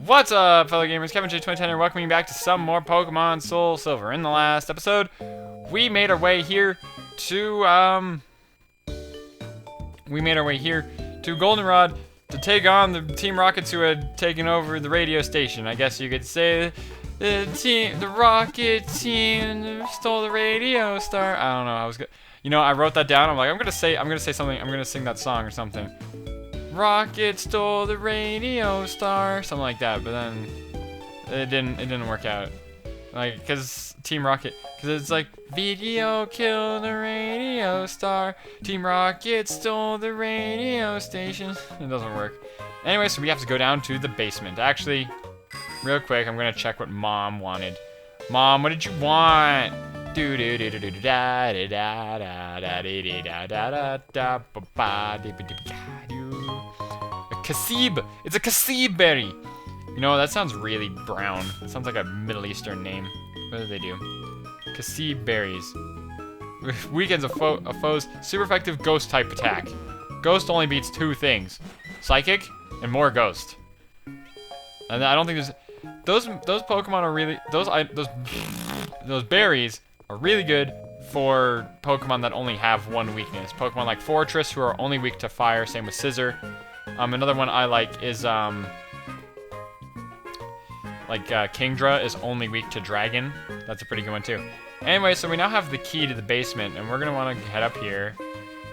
What's up, fellow gamers? Kevin J2010 here, welcoming you back to some more Pokemon Soul Silver. In the last episode, we made our way here to Goldenrod to take on the Team Rockets who had taken over the radio station. I guess you could say the Rocket team stole the radio star. I don't know. I wrote that down. I'm like, I'm gonna say something. I'm gonna sing that song or something. Rocket stole the radio star, something like that. But then it didn't work out. Like, because Team Rocket, because it's like, video killed the radio star, Team Rocket stole the radio station. It doesn't work. Anyway, so we have to go down to the basement. Actually, real quick, I'm gonna check what Mom wanted. Mom, what did you want? Do do do do do da da da da da da da da da. A Kasib. It's a Kasib berry. You know, that sounds really brown. It sounds like a Middle Eastern name. What do they do? Kasib berries. Weakens a foe's super effective ghost type attack. Ghost only beats two things: psychic and more ghost. And I don't think there's those Pokemon are really those berries are really good for Pokemon that only have one weakness. Pokemon like Fortress, who are only weak to fire. Same with Scissor. Another one I like is Kingdra is only weak to Dragon. That's a pretty good one too. Anyway, so we now have the key to the basement, and we're gonna want to head up here.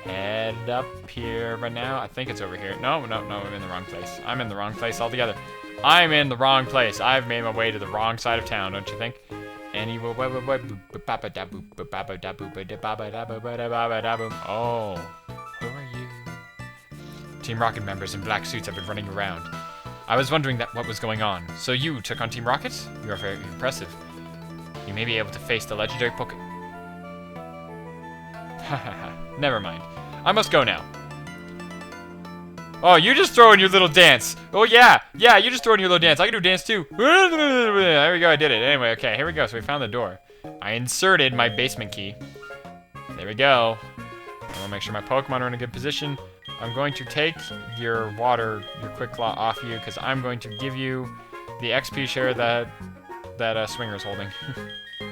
Head up here right now. I think it's over here. No, I'm in the wrong place. I'm in the wrong place altogether. I'm in the wrong place. I've made my way to the wrong side of town, don't you think? Anyway, oh, who are you? Team Rocket members in black suits have been running around. I was wondering what was going on. So you took on Team Rocket? You are very impressive. You may be able to face the legendary Hahaha. Never mind. I must go now. Oh, you just throw in your little dance. Oh, yeah, you just throw in your little dance. I can do dance too. There we go, I did it. Anyway, okay, here we go. So we found the door. I inserted my basement key. There we go. I want to make sure my Pokemon are in a good position. I'm going to take your Quick Claw off you, because I'm going to give you the XP share that Swinger is holding. I'm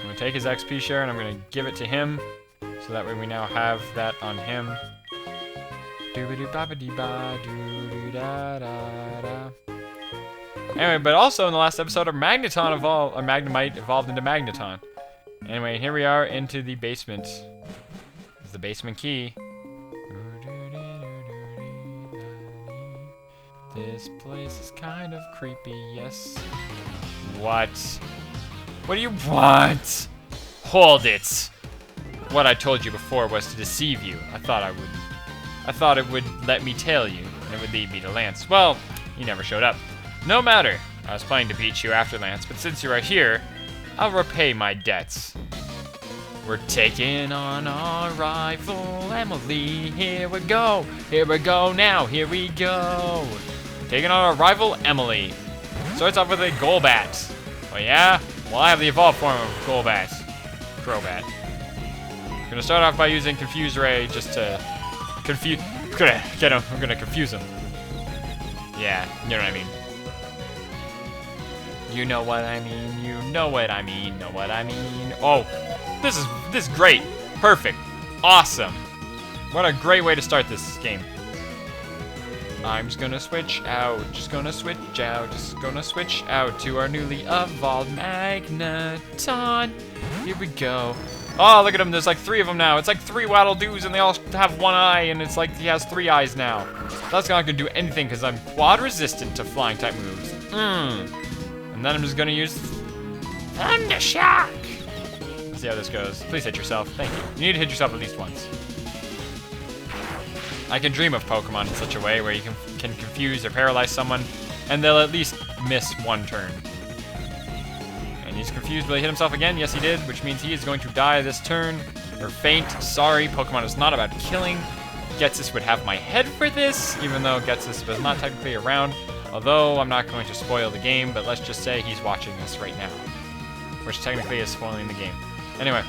going to take his XP share, and I'm going to give it to him. So that way we now have that on him. Anyway, but also in the last episode, our Magnemite evolved into Magneton. Anyway, here we are into the basement. This is the basement key. This place is kind of creepy, yes. What? What do you want? Hold it! What I told you before was to deceive you. I thought it would let me tell you, and it would lead me to Lance. Well, you never showed up. No matter. I was planning to beat you after Lance, but since you are here, I'll repay my debts. We're taking on our rival, Emily. Here we go now, here we go. Taking on our rival, Emily. Starts off with a Golbat. Oh yeah? Well, I have the evolved form of Golbat. Crobat. I'm gonna start off by using Confuse Ray just to confuse. Get him. I'm gonna confuse him. Yeah, you know what I mean. You know what I mean. You know what I mean. Know what I mean. Oh, this is great. Perfect. Awesome. What a great way to start this game. I'm just gonna switch out. Just gonna switch out to our newly evolved Magneton. Here we go. Oh, look at him. There's like 3 of them now. It's like 3 Waddle-Doos, and they all have 1 eye, and it's like he has 3 eyes now. That's not going to do anything, because I'm quad-resistant to flying-type moves. And then I'm just going to use Thunder Shock. Let's see how this goes. Please hit yourself. Thank you. You need to hit yourself at least once. I can dream of Pokemon in such a way where you can confuse or paralyze someone, and they'll at least miss 1 turn. He's confused. Will he hit himself again? Yes, he did, which means he is going to die this turn. Or faint. Sorry, Pokemon is not about killing. Getsus would have my head for this, even though Getsus was not technically around. Although, I'm not going to spoil the game, but let's just say he's watching this right now. Which technically is spoiling the game. Anyway,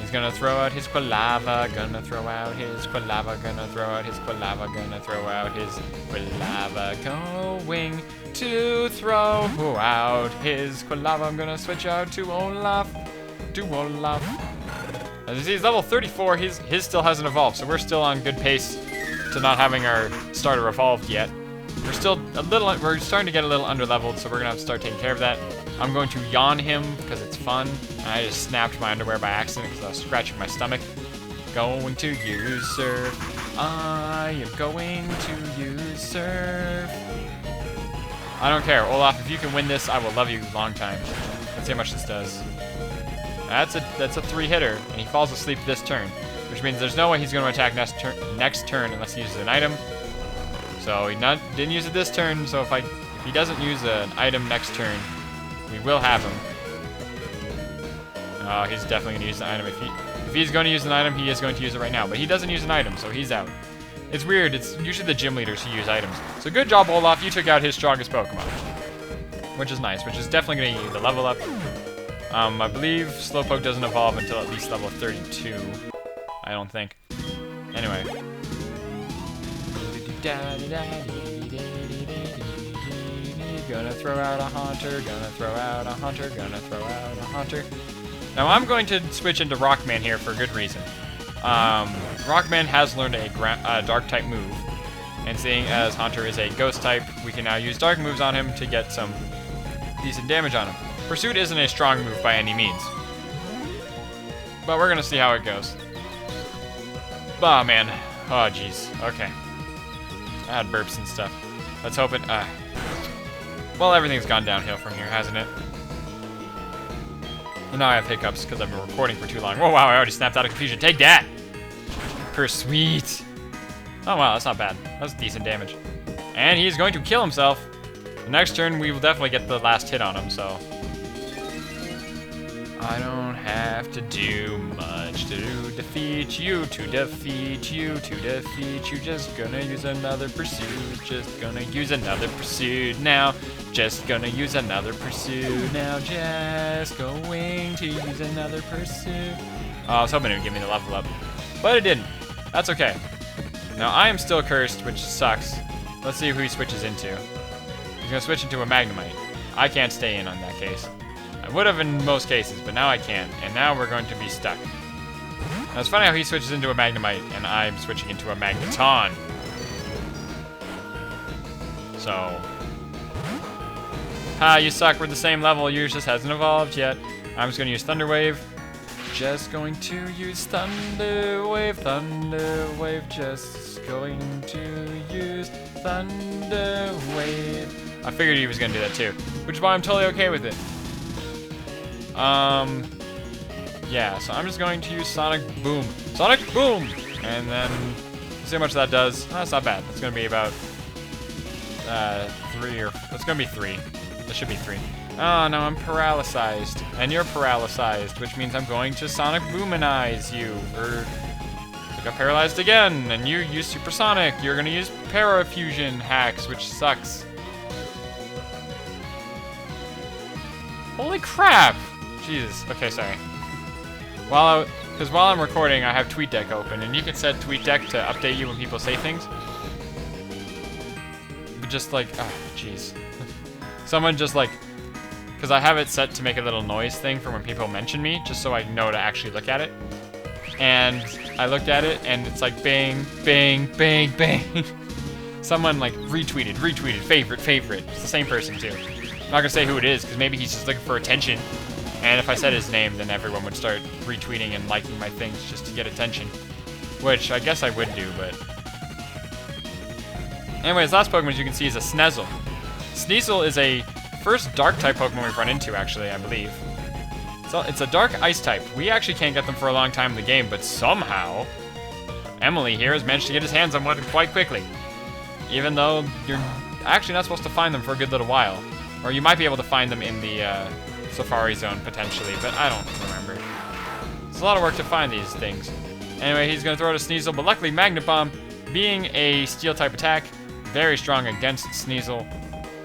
He's gonna throw out his Quilava, gonna throw out his Quilava, gonna throw out his Quilava, gonna throw out his Quilava, going to throw out his Quilava. I'm gonna switch out to Olaf, As you see, he's level 34, his still hasn't evolved, so we're still on good pace to not having our starter evolved yet. We're starting to get a little underleveled, so we're gonna have to start taking care of that. I'm going to yawn him because it's fun. And I just snapped my underwear by accident because I was scratching my stomach. Going to use surf. I am going to use surf. I don't care. Olaf, if you can win this, I will love you a long time. Let's see how much this does. That's a 3-hitter, and he falls asleep this turn, which means there's no way he's going to attack next turn unless he uses an item. So he didn't use it this turn, so if he doesn't use an item next turn, we will have him. Oh, he's definitely going to use the item. If he's going to use an item, he is going to use it right now. But he doesn't use an item, so he's out. It's weird. It's usually the gym leaders who use items. So good job, Olaf. You took out his strongest Pokemon, which is nice, which is definitely going to get you the level up. I believe Slowpoke doesn't evolve until at least level 32. I don't think. Anyway. Gonna throw out a Haunter, gonna throw out a Haunter, gonna throw out a Haunter. Now I'm going to switch into Rockman here for good reason. Rockman has learned a Dark type move, and seeing as Haunter is a Ghost type, we can now use Dark moves on him to get some decent damage on him. Pursuit isn't a strong move by any means, but we're gonna see how it goes. Oh man, oh jeez, okay. I had burps and stuff. Let's hope it, well, everything's gone downhill from here, hasn't it? And now I have hiccups because I've been recording for too long. Oh wow, I already snapped out of confusion. Take that! Pursuit! Oh wow, that's not bad. That's decent damage. And he's going to kill himself. The next turn, we will definitely get the last hit on him, so... I don't have to do much to defeat you, Just gonna use another pursuit, just gonna use another pursuit now. Just gonna use another pursuit now, just going to use another pursuit. Oh, I was hoping it would give me the level up, but it didn't. That's okay. Now, I am still cursed, which sucks. Let's see who he switches into. He's gonna switch into a Magnemite. I can't stay in on that case. I would have in most cases, but now I can't, and now we're going to be stuck. Now, it's funny how he switches into a Magnemite, and I'm switching into a Magneton. So... Ha, you suck, we're the same level, yours just hasn't evolved yet. I'm just going to use Thunder Wave. Just going to use Thunder Wave, just going to use Thunder Wave. I figured he was going to do that too, which is why I'm totally okay with it. Yeah, so I'm just going to use Sonic Boom. Sonic Boom! And then, see how much that does. Oh, that's not bad. It's going to be about, 3 or, it's going to be 3. That should be 3. Oh, no, I'm paralyzed. And you're paralyzed, which means I'm going to Sonic Boominize you. I got paralyzed again, and you use Supersonic. You're going to use Parafusion hacks, which sucks. Holy crap! Jesus. Okay, sorry. Because while I'm recording, I have TweetDeck open, and you can set TweetDeck to update you when people say things. But just like, oh, jeez. Someone just like, because I have it set to make a little noise thing for when people mention me, just so I know to actually look at it. And I looked at it, and it's like bang, bang, bang, bang. Someone like retweeted, favorite. It's the same person too. I'm not gonna say who it is, because maybe he's just looking for attention. And if I said his name, then everyone would start retweeting and liking my things just to get attention. Which I guess I would do, but... Anyways, last Pokemon, as you can see, is a Sneasel. Sneasel is a first Dark-type Pokemon we've run into, actually, I believe. So it's a Dark Ice type. We actually can't get them for a long time in the game, but somehow Emily here has managed to get his hands on one quite quickly. Even though you're actually not supposed to find them for a good little while. Or you might be able to find them in the Safari Zone, potentially, but I don't remember. It's a lot of work to find these things. Anyway, he's going to throw it to Sneasel, but luckily Magnet Bomb, being a Steel-type attack, very strong against Sneasel.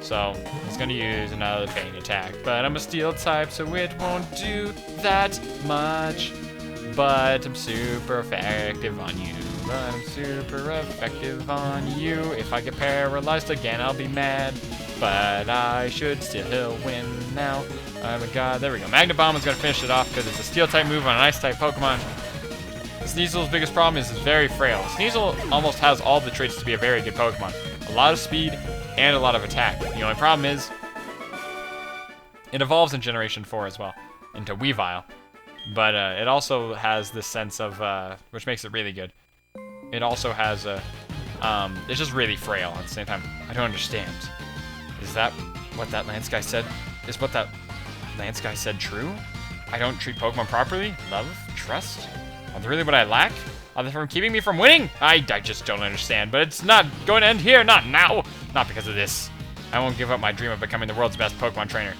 So, he's going to use another Pain attack. But I'm a Steel-type, so it won't do that much. But I'm super effective on you. But I'm super effective on you. If I get paralyzed again, I'll be mad. But I should still win now. Oh my god, there we go. Magnet Bomb is going to finish it off because it's a Steel-type move on an Ice-type Pokemon. Sneasel's biggest problem is it's very frail. Sneasel almost has all the traits to be a very good Pokemon. A lot of speed and a lot of attack. The only problem is it evolves in Generation 4 as well into Weavile. But it also has this sense of, which makes it really good. It also has a, it's just really frail at the same time. I don't understand. Is that what that Lance guy said? Is what that Lance guy said true? I don't treat Pokemon properly? Love? Trust? Are they really what I lack? Are they from keeping me from winning? I just don't understand, but it's not going to end here, not now. Not because of this. I won't give up my dream of becoming the world's best Pokemon trainer.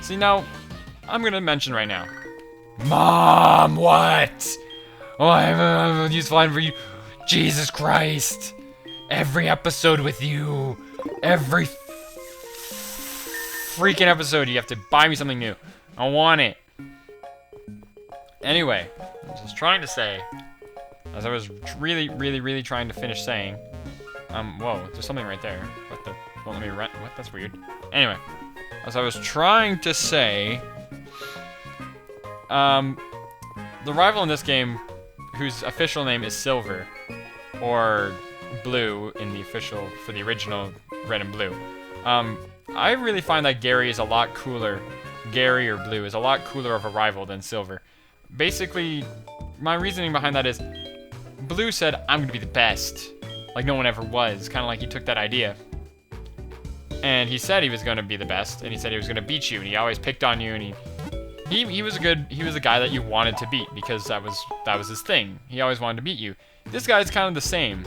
See, now, I'm going to mention right now. Mom, what? Oh, I'm a useful line for you. Jesus Christ. Every episode with you. Every freaking episode, you have to buy me something new. I want it. Anyway, I was trying to say, as I was really trying to finish saying, whoa, there's something right there. What the, won't let me rent, what, that's weird. Anyway, as I was trying to say, the rival in this game, whose official name is Silver, or Blue in the official, for the original Red and Blue, I really find that Gary is a lot cooler, Gary or Blue is a lot cooler of a rival than Silver. Basically, my reasoning behind that is, Blue said, I'm gonna be the best, like no one ever was, kind of like he took that idea. And he said he was gonna be the best, and he said he was gonna beat you, and he always picked on you, and he was a guy that you wanted to beat, because that was his thing. He always wanted to beat you. This guy's kind of the same,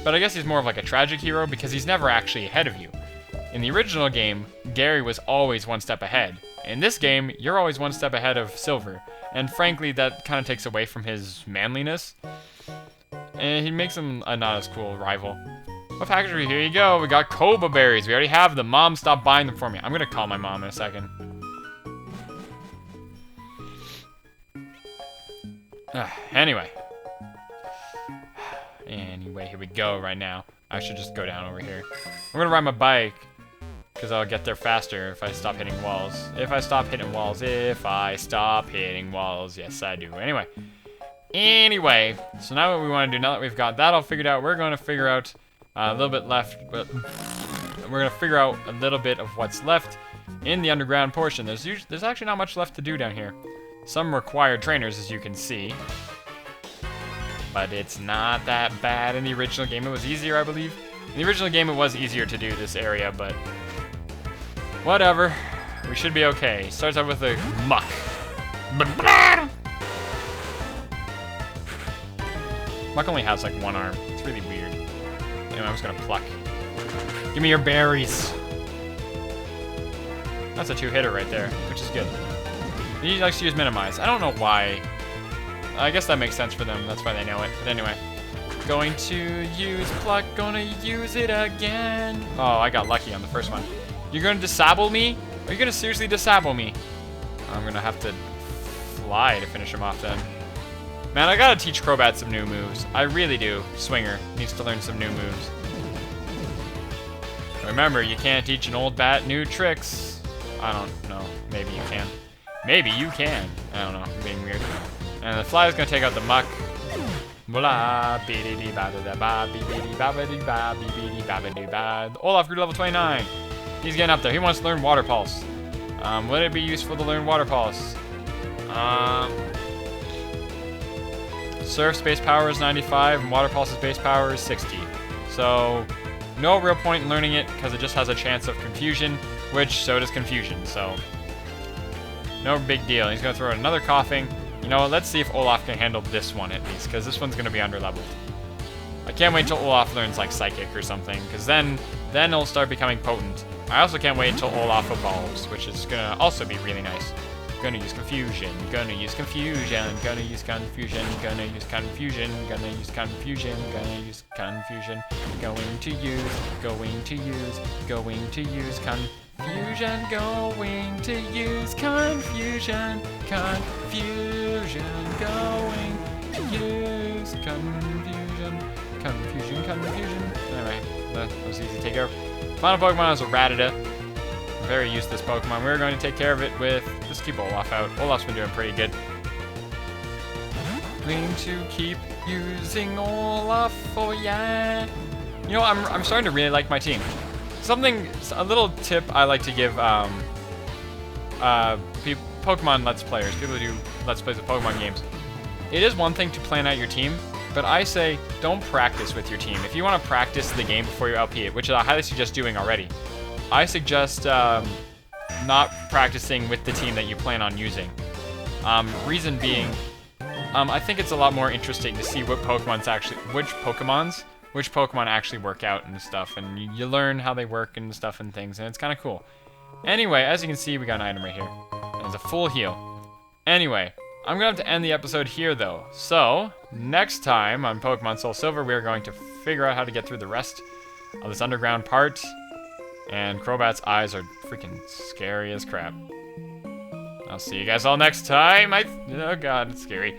but I guess he's more of like a tragic hero, because he's never actually ahead of you. In the original game, Gary was always one step ahead. In this game, you're always one step ahead of Silver. And frankly, that kind of takes away from his manliness. And he makes him a not as cool rival. What factory? Here you go. We got Koba berries. We already have them. Mom, stop buying them for me. I'm going to call my mom in a second. Anyway, here we go right now. I should just go down over here. I'm going to ride my bike. Because I'll get there faster if I stop hitting walls. If I stop hitting walls. Yes, I do. Anyway, so now what we want to do, now that we've got that all figured out, we're going to figure out a little bit left. But we're going to figure out a little bit of what's left in the underground portion. There's actually not much left to do down here. Some required trainers, as you can see. But it's not that bad in the original game. It was easier, I believe. In the original game, it was easier to do this area, but whatever. We should be okay. Starts out with a muck. Muck only has like one arm. It's really weird. Anyway, I'm just gonna pluck. Give me your berries. That's a two-hitter right there, which is good. He likes to use Minimize. I don't know why. I guess that makes sense for them. That's why they know it. But anyway. Going to use pluck. Gonna use it again. Oh, I got lucky on the first one. You're gonna disable me? Are you gonna seriously disable me? I'm gonna have to fly to finish him off then. Man, I gotta teach Crobat some new moves. I really do. Swinger needs to learn some new moves. Remember, you can't teach an old bat new tricks. I don't know. Maybe you can. Maybe you can. I don't know. I'm being weird. And the fly is gonna take out the muck. Olaf grew to level 29. He's getting up there. He wants to learn Water Pulse. Would it be useful to learn Water Pulse? Surf's base power is 95, and Water Pulse's base power is 60. So, no real point in learning it, because it just has a chance of confusion, which so does confusion, so no big deal. He's going to throw out another coughing. You know what, let's see if Olaf can handle this one at least, because this one's going to be underleveled. I can't wait till Olaf learns like Psychic or something, because then it'll start becoming potent. I also can't wait until Olaf evolves, which is going to also be really nice. Gonna use confusion, gonna use confusion, gonna use confusion, gonna use confusion, gonna use confusion, gonna use confusion, going to use, going to use, going to use confusion, going to use confusion, confusion, going to use confusion, confusion, confusion. Anyway, that was easy to take care of. Final Pokemon is a Rattata. Very useless Pokemon. We're going to take care of it with, let's keep Olaf out. Olaf's been doing pretty good. Going to keep using Olaf, oh yeah. You know, I'm starting to really like my team. A little tip I like to give Pokemon Let's Players, people who do Let's Plays of Pokemon games. It is one thing to plan out your team, but I say don't practice with your team. If you want to practice the game before you LP it, which I highly suggest doing already, I suggest not practicing with the team that you plan on using. Reason being, I think it's a lot more interesting to see which Pokemon actually work out and stuff, and you learn how they work and stuff and things, and it's kind of cool. Anyway, as you can see, we got an item right here. And it's a full heal. Anyway, I'm gonna have to end the episode here though. So, next time on Pokemon SoulSilver, we're going to figure out how to get through the rest of this underground part. And Crobat's eyes are freaking scary as crap. I'll see you guys all next time. Oh god, it's scary.